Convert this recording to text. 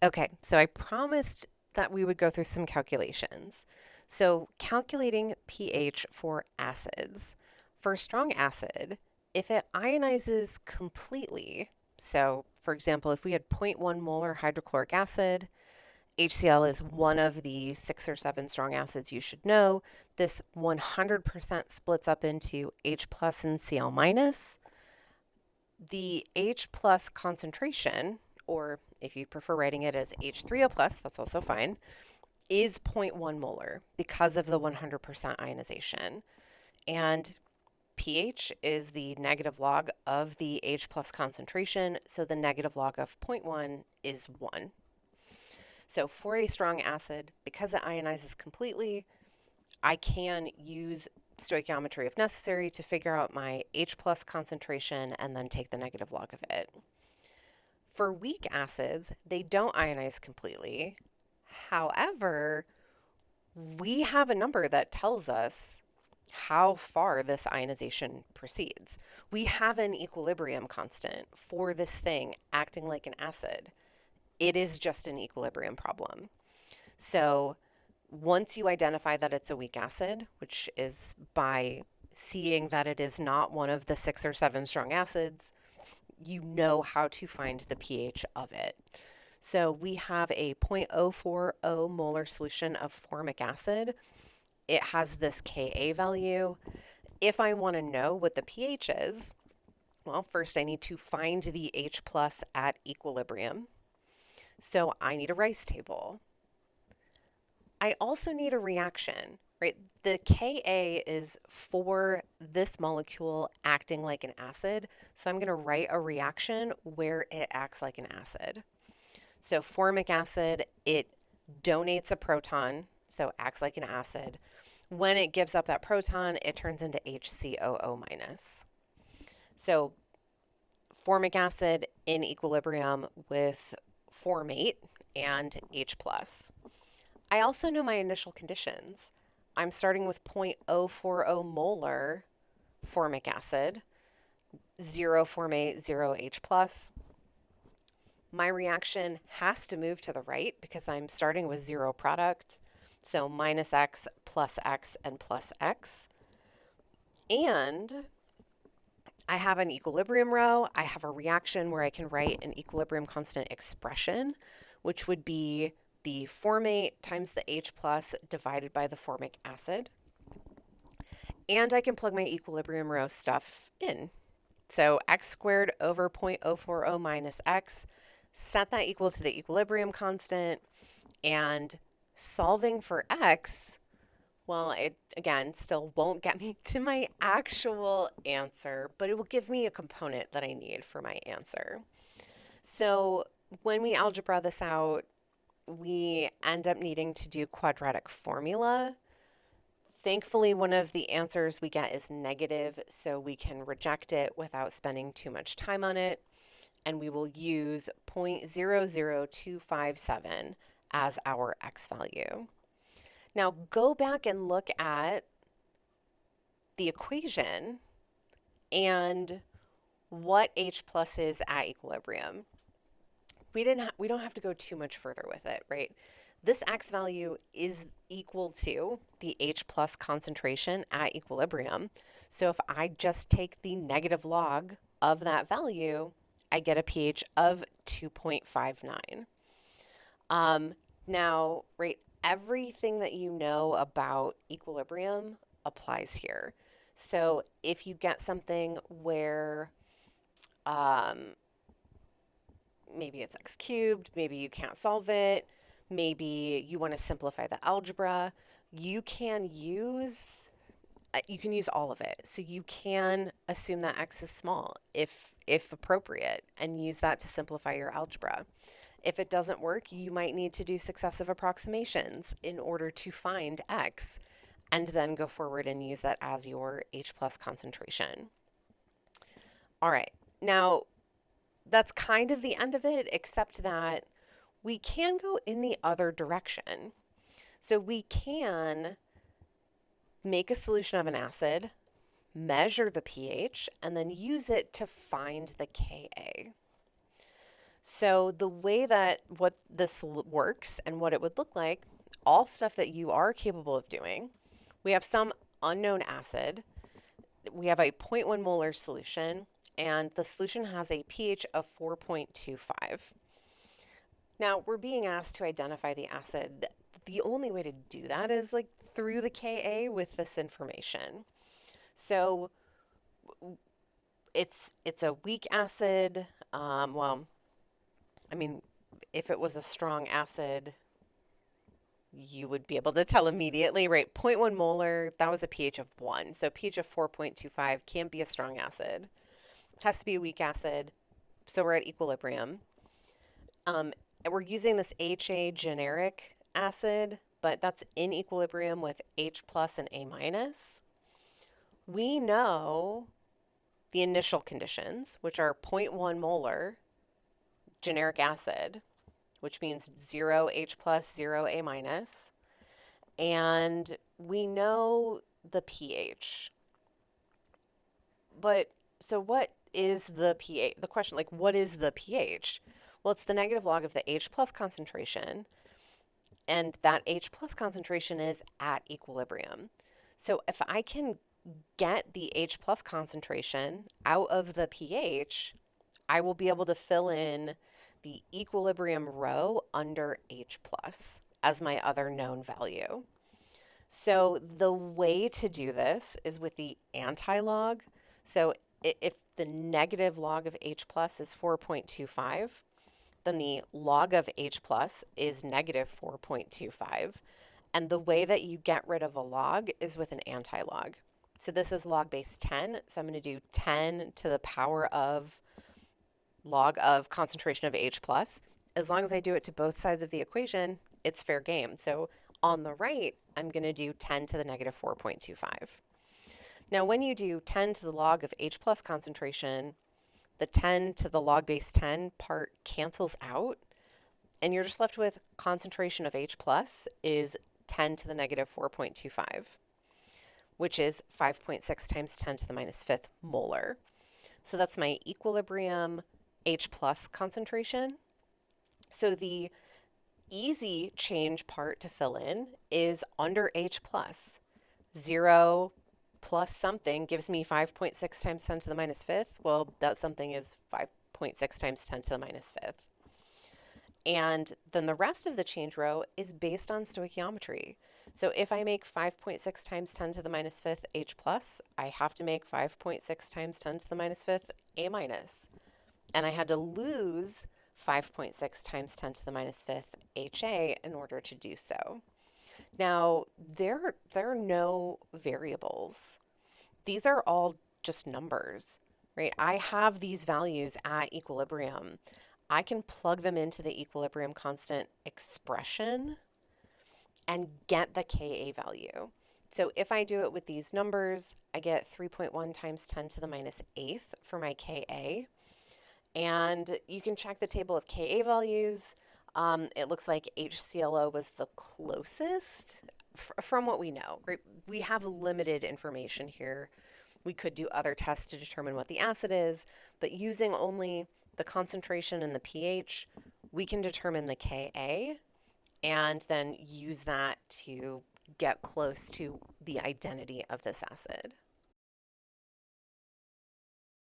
Okay, so I promised that we would go through some calculations. So, calculating pH for acids. For a strong acid, if it ionizes completely, so for example, if we had zero point 0.1 molar hydrochloric acid, HCl is one of the 6 or 7 strong acids you should know. This 100% splits up into H plus and Cl minus. The H plus concentration, or if you prefer writing it as H3O plus, that's also fine, is zero point 0.1 molar because of the 100% ionization. And pH is the negative log of the H plus concentration, so the negative log of zero point 0.1 is 1. So for a strong acid, because it ionizes completely, I can use stoichiometry if necessary to figure out my H plus concentration and then take the negative log of it. For weak acids, they don't ionize completely. However, we have a number that tells us how far this ionization proceeds. We have an equilibrium constant for this thing acting like an acid. It is just an equilibrium problem. So once you identify that it's a weak acid, which is by seeing that it is not one of the 6 or 7 strong acids, you know how to find the pH of it. So we have a 0.040 molar solution of formic acid. It has this Ka value. If I want to know what the pH is, well, first I need to find the H plus at equilibrium. So I need a Rice table. I also need a reaction, right? The Ka is for this molecule acting like an acid. So I'm going to write a reaction where it acts like an acid. So formic acid, it donates a proton, so acts like an acid. When it gives up that proton, it turns into HCOO minus. So formic acid in equilibrium with formate and H plus. I also know my initial conditions. I'm starting with 0.040 molar formic acid, 0 formate, 0 H plus. My reaction has to move to the right because I'm starting with 0 product. So minus X, and plus X. And I have an equilibrium row. I have a reaction where I can write an equilibrium constant expression, which would be the formate times the H plus divided by the formic acid. And I can plug my equilibrium row stuff in. So x squared over 0.040 minus x, set that equal to the equilibrium constant, and solving for x, well, it again still won't get me to my actual answer, but it will give me a component that I need for my answer. So when we algebra this out, we end up needing to do quadratic formula. Thankfully, one of the answers we get is negative, so we can reject it without spending too much time on it. And we will use 0.00257 as our x value. Now go back and look at the equation and what H plus is at equilibrium. We don't have to go too much further with it, right? This x value is equal to the H plus concentration at equilibrium. So if I just take the negative log of that value, I get a pH of 2.59. Now, right, everything that you know about equilibrium applies here. So if you get something where maybe it's x cubed, maybe you can't solve it, maybe you want to simplify the algebra, you can use all of it. So you can assume that x is small if appropriate and use that to simplify your algebra. If it doesn't work, you might need to do successive approximations in order to find x and then go forward and use that as your H plus concentration. All right, now that's kind of the end of it, except that we can go in the other direction. So we can make a solution of an acid, measure the pH, and then use it to find the Ka. So the way that what this works and what it would look like, all stuff that you are capable of doing. We have some unknown acid. We have a zero point 0.1 molar solution, and the solution has a pH of 4.25. Now, we're being asked to identify the acid. The only way to do that is like through the Ka with this information. So it's a weak acid. Well, I mean, if it was a strong acid, you would be able to tell immediately, right? Zero point 0.1 molar, that was a pH of 1. So pH of 4.25 can't be a strong acid. It has to be a weak acid. So we're at equilibrium. And we're using this HA generic acid, but that's in equilibrium with H plus and A minus. We know the initial conditions, which are 0.1 molar generic acid, which means 0 H plus, 0 A minus. And we know the pH. But so what is the pH? The question, like, what is the pH? Well, it's the negative log of the H plus concentration, and that H plus concentration is at equilibrium. So if I can get the H plus concentration out of the pH, I will be able to fill in the equilibrium row under H plus as my other known value. So the way to do this is with the anti-log. So if the negative log of H plus is 4.25, then the log of H plus is negative 4.25. And the way that you get rid of a log is with an anti-log. So this is log base 10. So I'm going to do 10 to the power of log of concentration of H plus. As long as I do it to both sides of the equation, it's fair game. So on the right, I'm going to do 10 to the negative 4.25. Now, when you do 10 to the log of H plus concentration, the 10 to the log base 10 part cancels out, and you're just left with concentration of H plus is 10 to the negative 4.25, which is 5.6 times 10 to the minus fifth molar. So that's my equilibrium H plus concentration. So the easy change part to fill in is under H plus. 0 plus something gives me 5.6 times 10 to the minus fifth. Well, that something is 5.6 times 10 to the minus fifth. And then the rest of the change row is based on stoichiometry. So if I make 5.6 times 10 to the minus fifth H plus, I have to make 5.6 times 10 to the minus fifth A minus. And I had to lose 5.6 times 10 to the minus fifth HA in order to do so. Now, there are no variables. These are all just numbers, right? I have these values at equilibrium. I can plug them into the equilibrium constant expression and get the Ka value. So if I do it with these numbers, I get 3.1 times 10 to the minus eighth for my Ka. And you can check the table of Ka values. It looks like HClO was the closest from what we know, right? We have limited information here. We could do other tests to determine what the acid is, but using only the concentration and the pH, we can determine the Ka and then use that to get close to the identity of this acid.